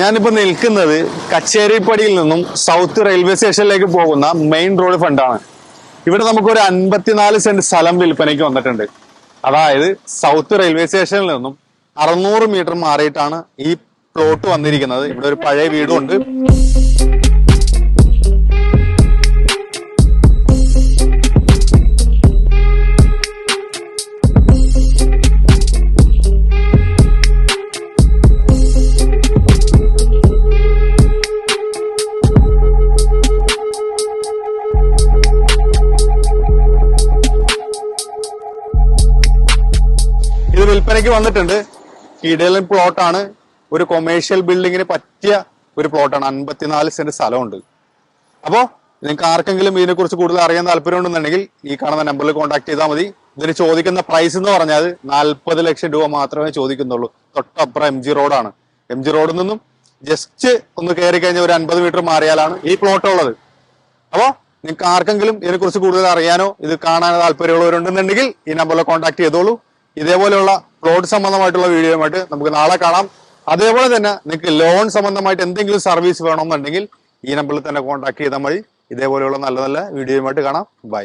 ഞാനിപ്പോ നിൽക്കുന്നത് കച്ചേരിപ്പടിയിൽ നിന്നും സൗത്ത് റെയിൽവേ സ്റ്റേഷനിലേക്ക് പോകുന്ന മെയിൻ റോഡ് ഫ്രണ്ടാണ്. ഇവിടെ നമുക്കൊരു 54 സെന്റ് സ്ഥലം വിൽപ്പനയ്ക്ക് വന്നിട്ടുണ്ട്. അതായത് സൗത്ത് റെയിൽവേ സ്റ്റേഷനിൽ നിന്നും 600 മീറ്റർ മാറിയിട്ടാണ് ഈ പ്ലോട്ട് വന്നിരിക്കുന്നത്. ഇവിടെ ഒരു പഴയ വീടും ഉണ്ട്. ഇത് വിൽപ്പനയ്ക്ക് വന്നിട്ടുണ്ട്. ഇടയിലും പ്ലോട്ടാണ്. ഒരു കൊമേഴ്ഷ്യൽ ബിൽഡിങ്ങിന് പറ്റിയ ഒരു പ്ലോട്ടാണ്. 54 സെന്റ് സ്ഥലമുണ്ട്. അപ്പോ നിങ്ങൾക്ക് ആർക്കെങ്കിലും ഇതിനെക്കുറിച്ച് കൂടുതൽ അറിയാൻ താല്പര്യം ഉണ്ടെന്നുണ്ടെങ്കിൽ ഈ കാണുന്ന നമ്പറിൽ കോൺടാക്ട് ചെയ്താൽ മതി. ഇതിന് ചോദിക്കുന്ന പ്രൈസ് എന്ന് പറഞ്ഞാൽ 40 ലക്ഷം രൂപ മാത്രമേ ചോദിക്കുന്നുള്ളൂ. തൊട്ടപ്പുറം MG റോഡാണ്. MG റോഡിൽ നിന്നും ജസ്റ്റ് ഒന്ന് കയറി കഴിഞ്ഞാൽ ഒരു 50 മീറ്റർ മാറിയാലാണ് ഈ പ്ലോട്ട് ഉള്ളത്. അപ്പോ നിങ്ങൾക്ക് ആർക്കെങ്കിലും ഇതിനെക്കുറിച്ച് കൂടുതൽ അറിയാനോ ഇത് കാണാനോ താല്പര്യമുള്ളവരുണ്ടെന്നുണ്ടെങ്കിൽ ഈ നമ്പറിൽ കോൺടാക്ട് ചെയ്തോളൂ. ഇതേപോലെയുള്ള പ്ലോട്ട് സംബന്ധമായിട്ടുള്ള വീഡിയോയുമായിട്ട് നമുക്ക് നാളെ കാണാം. അതേപോലെ തന്നെ നിങ്ങൾക്ക് ലോൺ സംബന്ധമായിട്ട് എന്തെങ്കിലും സർവീസ് വേണമെന്നുണ്ടെങ്കിൽ ഈ നമ്പറിൽ തന്നെ കോൺടാക്ട് ചെയ്താൽ മതി. ഇതേപോലെയുള്ള നല്ല നല്ല വീഡിയോയുമായിട്ട് കാണാം. ബൈ.